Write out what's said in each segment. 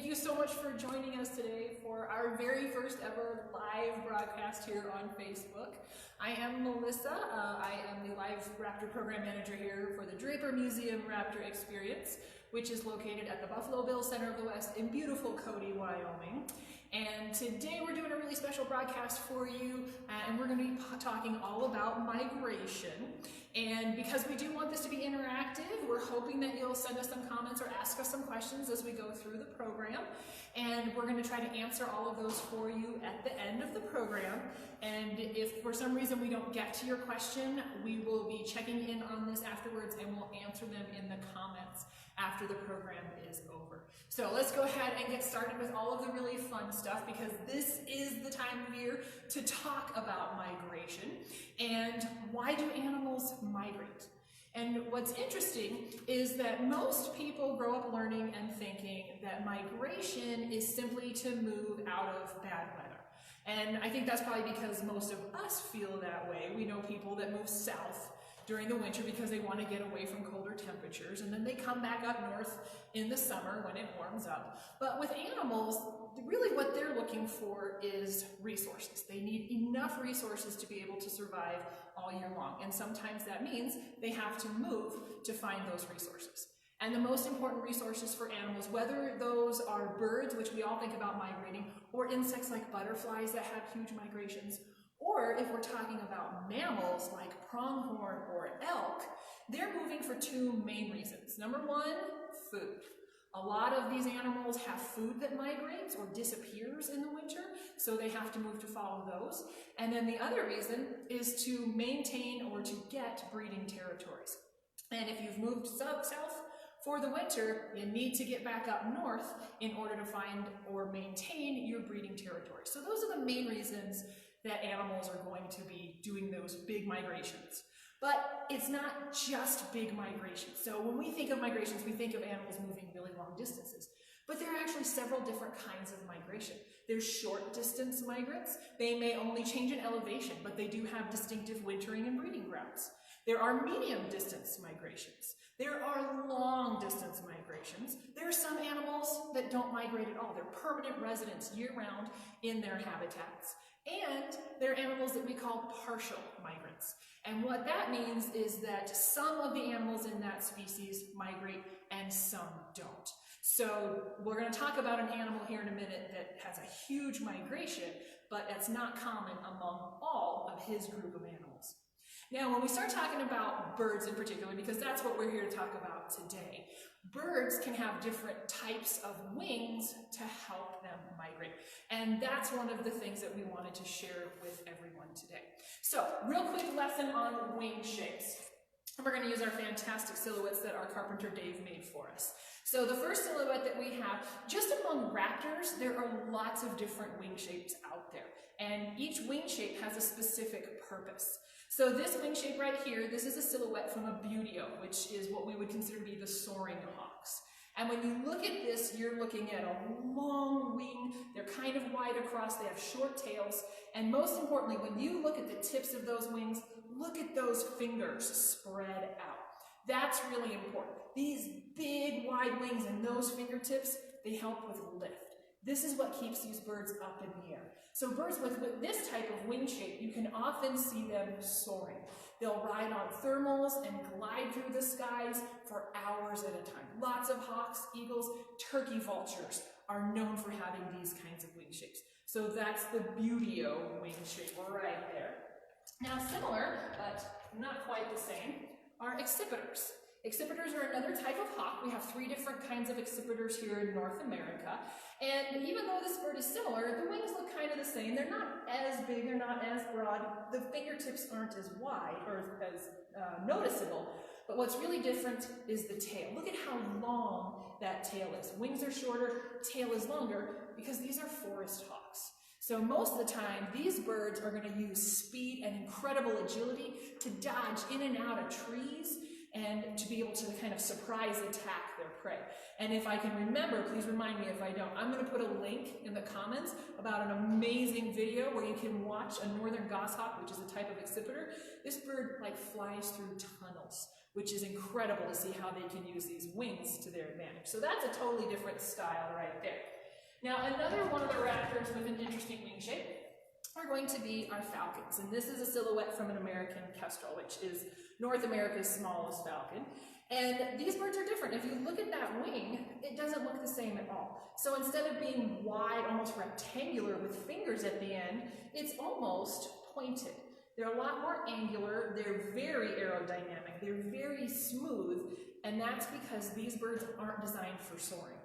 Thank you so much for joining us today for our very first ever live broadcast here on Facebook. I am Melissa. I am the live Raptor program manager here for the Draper Museum Raptor Experience, which is located at the Buffalo Bill Center of the West in beautiful Cody, Wyoming. And today we're doing a really special broadcast for you, and we're going to be talking all about migration. And because we do want this to be interactive, we're hoping that you'll send us some comments or ask us some questions as we go through the program. And we're going to try to answer all of those for you at the end of the program. And if for some reason we don't get to your question, we will be checking in on this afterwards and we'll answer them in the comments after the program is over. So let's go ahead and get started with all of the really fun stuff, because this is the time of year to talk about migration and why do animals migrate. And what's interesting is that most people grow up learning and thinking that migration is simply to move out of bad weather. And I think that's probably because most of us feel that way. We know people that move south during the winter because they want to get away from colder temperatures, and then they come back up north in the summer when it warms up. But with animals, really what they're looking for is resources. They need enough resources to be able to survive all year long, and sometimes that means they have to move to find those resources. And the most important resources for animals, whether those are birds, which we all think about migrating, or insects like butterflies that have huge migrations, or if we're talking about mammals like pronghorn or elk, they're moving for two main reasons. Number one, food. A lot of these animals have food that migrates or disappears in the winter, so they have to move to follow those. And then the other reason is to maintain or to get breeding territories. And if you've moved south for the winter, you need to get back up north in order to find or maintain your breeding territory. So those are the main reasons that animals are going to be doing those big migrations. But it's not just big migrations. So when we think of migrations, we think of animals moving really long distances. But there are actually several different kinds of migration. There's short distance migrants. They may only change in elevation, but they do have distinctive wintering and breeding grounds. There are medium distance migrations. There are long distance migrations. There are some animals that don't migrate at all. They're permanent residents year-round in their habitats. And there are animals that we call partial migrants. And what that means is that some of the animals in that species migrate and some don't. So we're going to talk about an animal here in a minute that has a huge migration, but it's not common among all of his group of animals. Now, when we start talking about birds in particular, because that's what we're here to talk about today, birds can have different types of wings to help them migrate. And that's one of the things that we wanted to share with everyone today. So, real quick lesson on wing shapes. And we're going to use our fantastic silhouettes that our carpenter Dave made for us. So the first silhouette that we have, just among raptors, there are lots of different wing shapes out there. And each wing shape has a specific purpose. So this wing shape right here, this is a silhouette from a buteo, which is what we would consider to be the soaring hawks. And when you look at this, you're looking at a long wing. They're kind of wide across, they have short tails, and most importantly, when you look at the tips of those wings, look at those fingers spread out. That's really important. These big, wide wings and those fingertips, they help with lift. This is what keeps these birds up in the air. So birds with this type of wing shape, you can often see them soaring. They'll ride on thermals and glide through the skies for hours at a time. Lots of hawks, eagles, turkey vultures are known for having these kinds of wing shapes. So that's the buteo wing shape right there. Now similar, but not quite the same, are accipiters. Accipiters are another type of hawk. We have 3 different kinds of accipiters here in North America. And even though this bird is similar, the wings look kind of the same. They're not as big, they're not as broad. The fingertips aren't as wide or as noticeable. But what's really different is the tail. Look at how long that tail is. Wings are shorter, tail is longer, because these are forest hawks. So most of the time, these birds are going to use speed and incredible agility to dodge in and out of trees and to be able to kind of surprise attack their prey. And if I can remember, please remind me if I don't, I'm going to put a link in the comments about an amazing video where you can watch a northern goshawk, which is a type of accipiter. This bird like flies through tunnels which is incredible to see how they can use these wings to their advantage. So that's a totally different style right there. Now, another one of the raptors with an interesting wing shape are going to be our falcons. And this is a silhouette from an American kestrel, which is North America's smallest falcon. And these birds are different. If you look at that wing, it doesn't look the same at all. So instead of being wide, almost rectangular with fingers at the end, it's almost pointed. They're a lot more angular, they're very aerodynamic, they're very smooth, and that's because these birds aren't designed for soaring.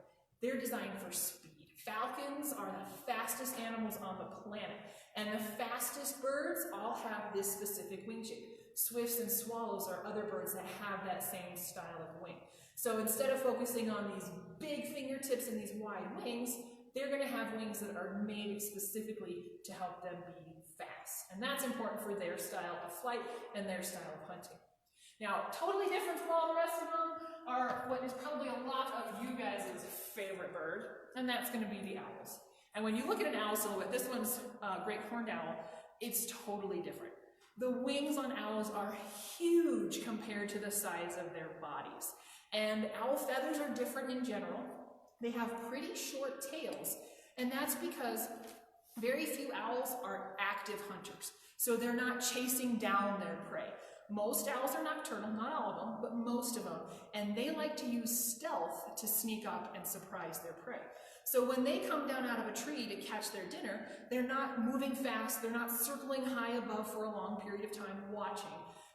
They're designed for speed. Falcons are the fastest animals on the planet, and the fastest birds all have this specific wing shape. Swifts and swallows are other birds that have that same style of wing. So instead of focusing on these big fingertips and these wide wings, they're going to have wings that are made specifically to help them be fast. And that's important for their style of flight and their style of hunting. Now, totally different from all the rest of them are what is probably a lot of you guys' favorite bird, and that's going to be the owls. And when you look at an owl silhouette, this one's great horned owl, it's totally different. The wings on owls are huge compared to the size of their bodies. And owl feathers are different in general. They have pretty short tails, and that's because very few owls are active hunters. So they're not chasing down their prey. Most owls are nocturnal, not all of them, but most of them, and they like to use stealth to sneak up and surprise their prey. So when they come down out of a tree to catch their dinner, they're not moving fast, they're not circling high above for a long period of time watching.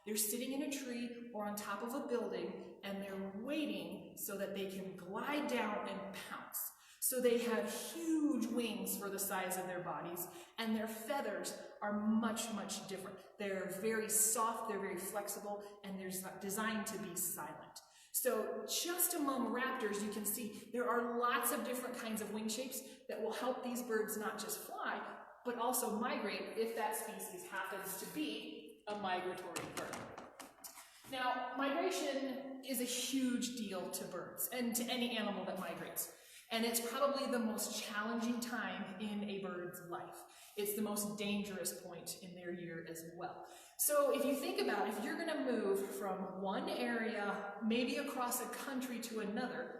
They're sitting in a tree or on top of a building, and they're waiting so that they can glide down and pounce. So they have huge wings for the size of their bodies, and their feathers are much, much different. They're very soft, they're very flexible, and they're designed to be silent. So just among raptors, you can see there are lots of different kinds of wing shapes that will help these birds not just fly, but also migrate if that species happens to be a migratory bird. Now, migration is a huge deal to birds and to any animal that migrates. And it's probably the most challenging time in a bird's life. It's the most dangerous point in their year as well. So if you think about it, if you're gonna move from one area, maybe across a country to another,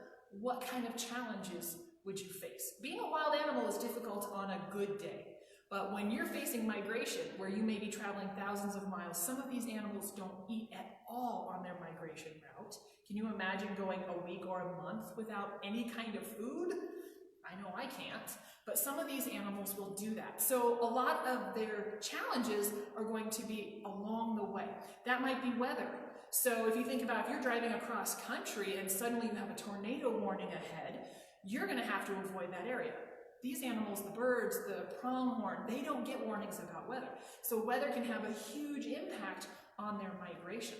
what kind of challenges would you face? Being a wild animal is difficult on a good day. But when you're facing migration, where you may be traveling thousands of miles, some of these animals don't eat at all on their migration route. Can you imagine going a week or a month without any kind of food? I know I can't, but some of these animals will do that. So a lot of their challenges are going to be along the way. That might be weather. So if you think about if you're driving across country and suddenly you have a tornado warning ahead, you're going to have to avoid that area. These animals, the birds, the pronghorn, they don't get warnings about weather. So weather can have a huge impact on their migration.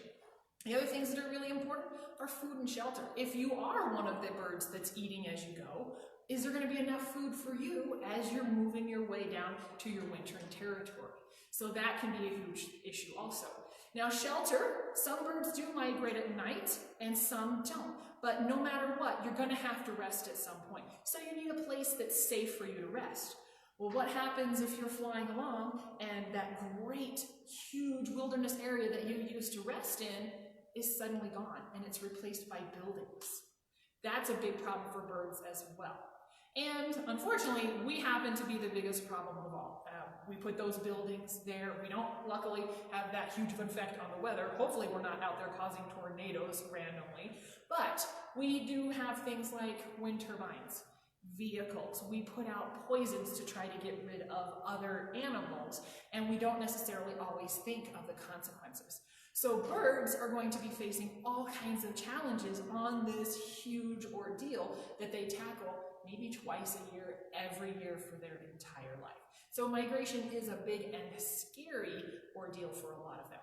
The other things that are really important are food and shelter. If you are one of the birds that's eating as you go, is there going to be enough food for you as you're moving your way down to your wintering territory? So that can be a huge issue also. Now, shelter, some birds do migrate at night and some don't. But no matter what, you're going to have to rest at some point. So you need a place that's safe for you to rest. Well, what happens if you're flying along and that great, huge wilderness area that you used to rest in is suddenly gone and it's replaced by buildings? That's a big problem for birds as well. And unfortunately, we happen to be the biggest problem of all. We put those buildings there. We don't, luckily, have that huge of an effect on the weather. Hopefully, we're not out there causing tornadoes randomly. But we do have things like wind turbines, vehicles. We put out poisons to try to get rid of other animals, and we don't necessarily always think of the consequences. So birds are going to be facing all kinds of challenges on this huge ordeal that they tackle maybe twice a year, every year for their entire life. So migration is a big and scary ordeal for a lot of them.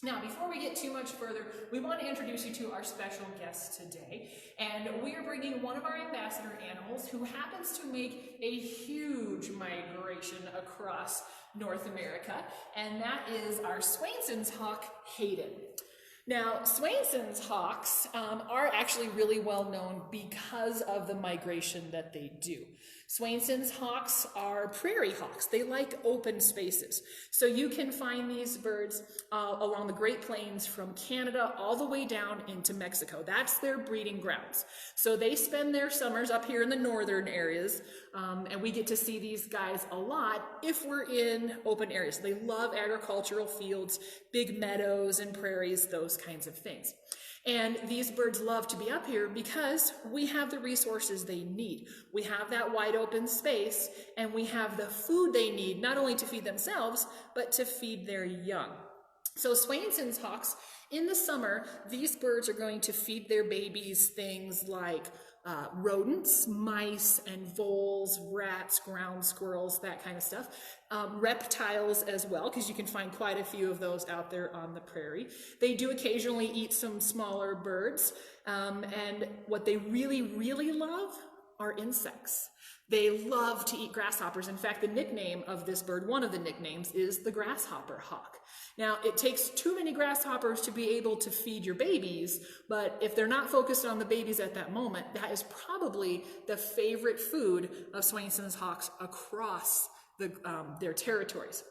Now, before we get too much further, we want to introduce you to our special guest today. And we are bringing one of our ambassador animals who happens to make a huge migration across North America, and that is our Swainson's hawk, Hayden. Now, Swainson's hawks are actually really well known because of the migration that they do. Swainson's hawks are prairie hawks. They like open spaces. So you can find these birds along the Great Plains from Canada all the way down into Mexico. That's their breeding grounds. So they spend their summers up here in the northern areas, and we get to see these guys a lot if we're in open areas. They love agricultural fields, big meadows and prairies, those kinds of things. And these birds love to be up here because we have the resources they need. We have that wide open space, and we have the food they need, not only to feed themselves, but to feed their young. So Swainson's hawks, in the summer, these birds are going to feed their babies things like rodents, mice and voles, rats, ground squirrels, that kind of stuff. Reptiles as well, because you can find quite a few of those out there on the prairie. They do occasionally eat some smaller birds, and what they really, really love are insects. They love to eat grasshoppers. In fact, the nickname of this bird, one of the nicknames, is the grasshopper hawk. Now, it takes too many grasshoppers to be able to feed your babies, but if they're not focused on the babies at that moment, that is probably the favorite food of Swainson's hawks across their territories.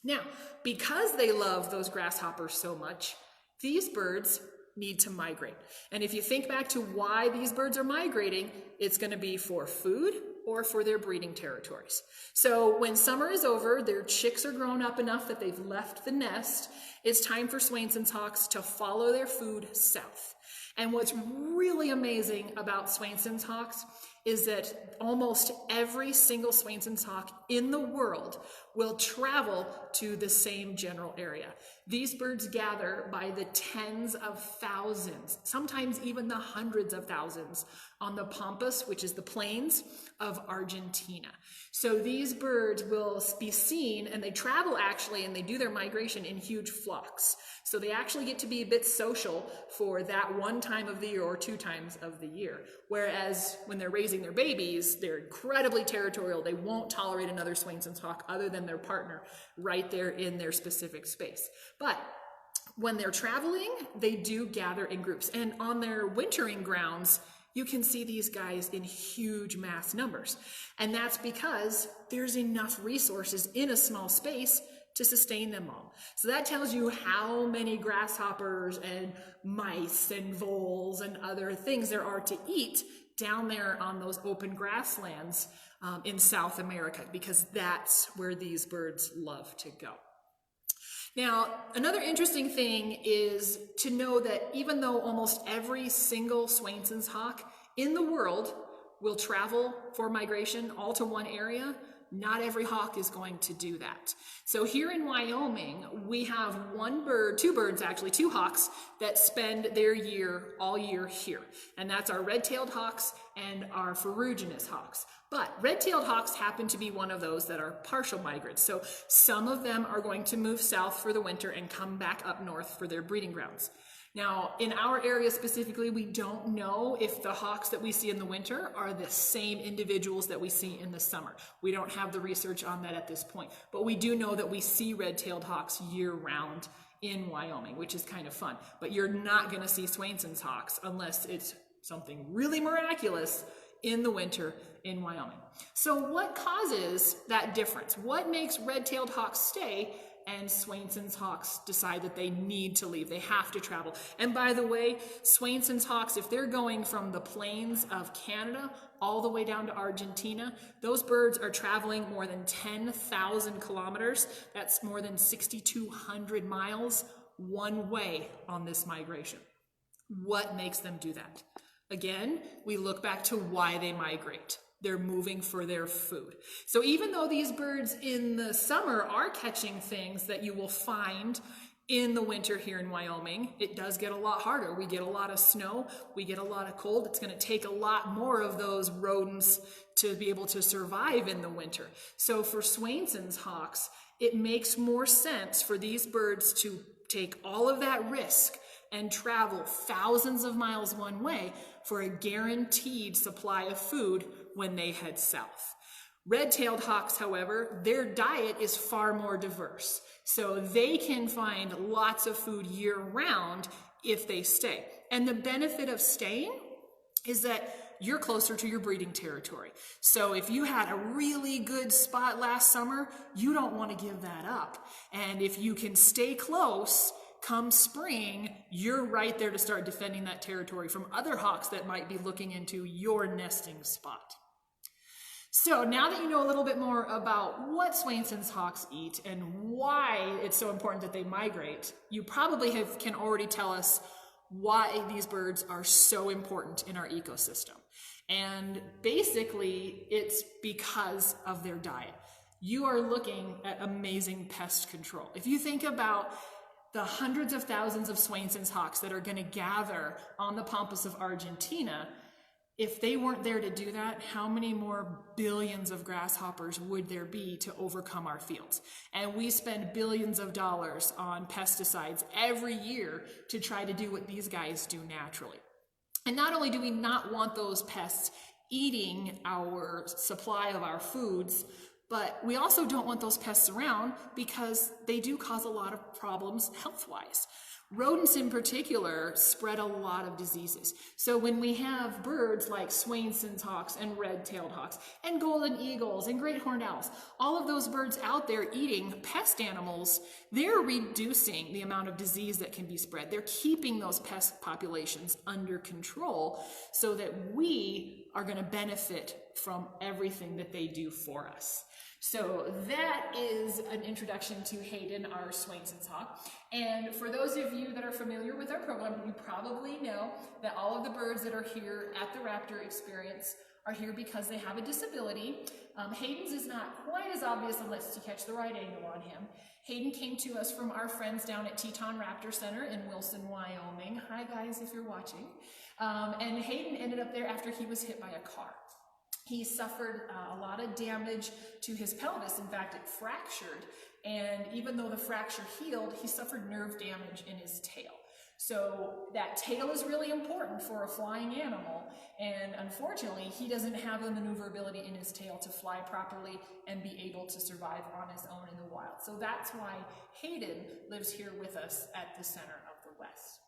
Now, because they love those grasshoppers so much, these birds need to migrate. And if you think back to why these birds are migrating, it's going to be for food or for their breeding territories. So when summer is over, their chicks are grown up enough that they've left the nest, it's time for Swainson's hawks to follow their food south. And what's really amazing about Swainson's hawks is that almost every single Swainson's hawk in the world will travel to the same general area. These birds gather by the tens of thousands, sometimes even the hundreds of thousands, on the Pampas, which is the plains of Argentina. So these birds will be seen, and they travel actually, and they do their migration in huge flocks. So they actually get to be a bit social for that one time of the year or 2 times of the year. Whereas when they're raising their babies, they're incredibly territorial. They won't tolerate another Swainson's hawk other than their partner right there in their specific space. But when they're traveling, they do gather in groups. And on their wintering grounds, you can see these guys in huge mass numbers. And that's because there's enough resources in a small space to sustain them all. So that tells you how many grasshoppers and mice and voles and other things there are to eat down there on those open grasslands in South America, because that's where these birds love to go. Now, another interesting thing is to know that even though almost every single Swainson's hawk in the world will travel for migration all to one area, not every hawk is going to do that. So here in Wyoming, we have two hawks that spend their year all year here. And that's our red-tailed hawks and our ferruginous hawks. But red-tailed hawks happen to be one of those that are partial migrants. So some of them are going to move south for the winter and come back up north for their breeding grounds. Now, in our area specifically, we don't know if the hawks that we see in the winter are the same individuals that we see in the summer. We don't have the research on that at this point, but we do know that we see red-tailed hawks year-round in Wyoming, which is kind of fun. But you're not going to see Swainson's hawks unless it's something really miraculous in the winter in Wyoming. So what causes that difference? What makes red-tailed hawks stay and Swainson's hawks decide that they need to leave? They have to travel. And by the way, Swainson's hawks, if they're going from the plains of Canada all the way down to Argentina, those birds are traveling more than 10,000 kilometers. That's more than 6,200 miles one way on this migration. What makes them do that? Again, we look back to why they migrate. They're moving for their food. So even though these birds in the summer are catching things that you will find in the winter here in Wyoming, it does get a lot harder. We get a lot of snow, we get a lot of cold. It's going to take a lot more of those rodents to be able to survive in the winter. So for Swainson's hawks, it makes more sense for these birds to take all of that risk and travel thousands of miles one way for a guaranteed supply of food when they head south. Red-tailed hawks, however, their diet is far more diverse. So they can find lots of food year-round if they stay. And the benefit of staying is that you're closer to your breeding territory. So if you had a really good spot last summer, you don't want to give that up. And if you can stay close, come spring, you're right there to start defending that territory from other hawks that might be looking into your nesting spot. So now that you know a little bit more about what Swainson's hawks eat and why it's so important that they migrate, you probably can already tell us why these birds are so important in our ecosystem. And basically, it's because of their diet. You are looking at amazing pest control. If you think about the hundreds of thousands of Swainson's hawks that are going to gather on the pampas of Argentina, if they weren't there to do that, how many more billions of grasshoppers would there be to overcome our fields? And we spend billions of dollars on pesticides every year to try to do what these guys do naturally. And not only do we not want those pests eating our supply of our foods, but we also don't want those pests around because they do cause a lot of problems health-wise. Rodents in particular spread a lot of diseases. So when we have birds like Swainson's hawks and red-tailed hawks and golden eagles and great horned owls, all of those birds out there eating pest animals, they're reducing the amount of disease that can be spread. They're keeping those pest populations under control so that we are going to benefit from everything that they do for us. So that is an introduction to Hayden, our Swainson's hawk. And for those of you that are familiar with our program, you probably know that all of the birds that are here at the Raptor Experience are here because they have a disability. Hayden's is not quite as obvious unless you catch the right angle on him. Hayden came to us from our friends down at Teton Raptor Center in Wilson, Wyoming. Hi guys, if you're watching. And Hayden ended up there after he was hit by a car. He suffered a lot of damage to his pelvis. In fact, it fractured. And even though the fracture healed, he suffered nerve damage in his tail. So that tail is really important for a flying animal. And unfortunately, he doesn't have the maneuverability in his tail to fly properly and be able to survive on his own in the wild. So that's why Hayden lives here with us at the Center of the West.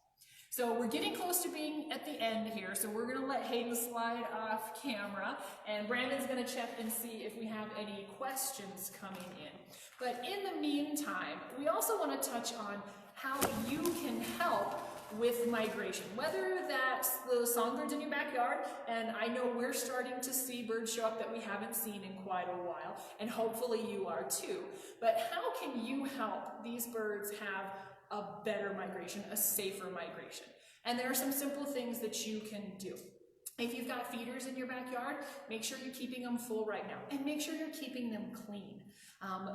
So we're getting close to being at the end here, so we're going to let Hayden slide off camera, and Brandon's going to check and see if we have any questions coming in. But in the meantime, we also want to touch on how you can help with migration, whether that's the songbirds in your backyard, and I know we're starting to see birds show up that we haven't seen in quite a while, and hopefully you are too. But how can you help these birds have a better migration, a safer migration? And there are some simple things that you can do. If you've got feeders in your backyard, make sure you're keeping them full right now, and make sure you're keeping them clean.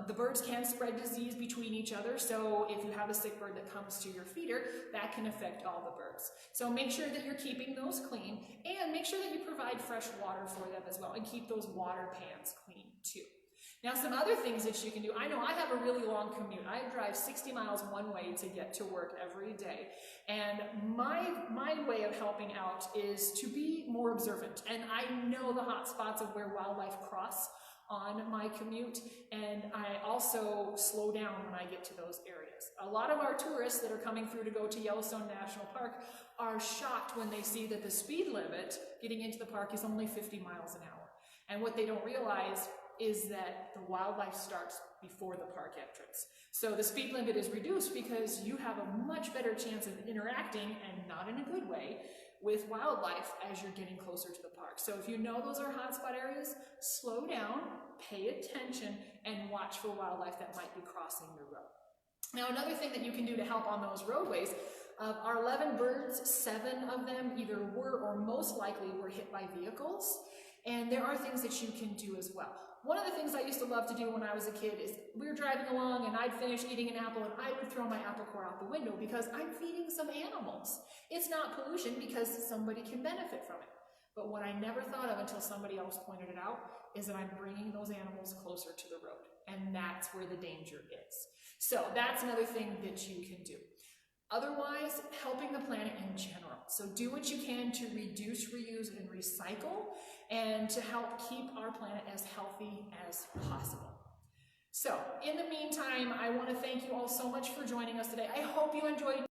The birds can spread disease between each other, so if you have a sick bird that comes to your feeder, that can affect all the birds. So make sure that you're keeping those clean, and make sure that you provide fresh water for them as well, and keep those water pans clean too. Now, some other things that you can do. I know I have a really long commute. I drive 60 miles one way to get to work every day. And my way of helping out is to be more observant. And I know the hot spots of where wildlife cross on my commute. And I also slow down when I get to those areas. A lot of our tourists that are coming through to go to Yellowstone National Park are shocked when they see that the speed limit getting into the park is only 50 miles an hour. And what they don't realize is that the wildlife starts before the park entrance. So the speed limit is reduced because you have a much better chance of interacting, and not in a good way, with wildlife as you're getting closer to the park. So if you know those are hotspot areas, slow down, pay attention, and watch for wildlife that might be crossing your road. Now, another thing that you can do to help on those roadways, our 11 birds, 7 of them either were or most likely were hit by vehicles, and there are things that you can do as well. One of the things I used to love to do when I was a kid is we were driving along and I'd finish eating an apple and I would throw my apple core out the window because I'm feeding some animals. It's not pollution because somebody can benefit from it. But what I never thought of until somebody else pointed it out is that I'm bringing those animals closer to the road, and that's where the danger is. So that's another thing that you can do. Otherwise, helping the planet in general. So do what you can to reduce, reuse, and recycle, and to help keep our planet as healthy as possible. So, in the meantime, I want to thank you all so much for joining us today. I hope you enjoyed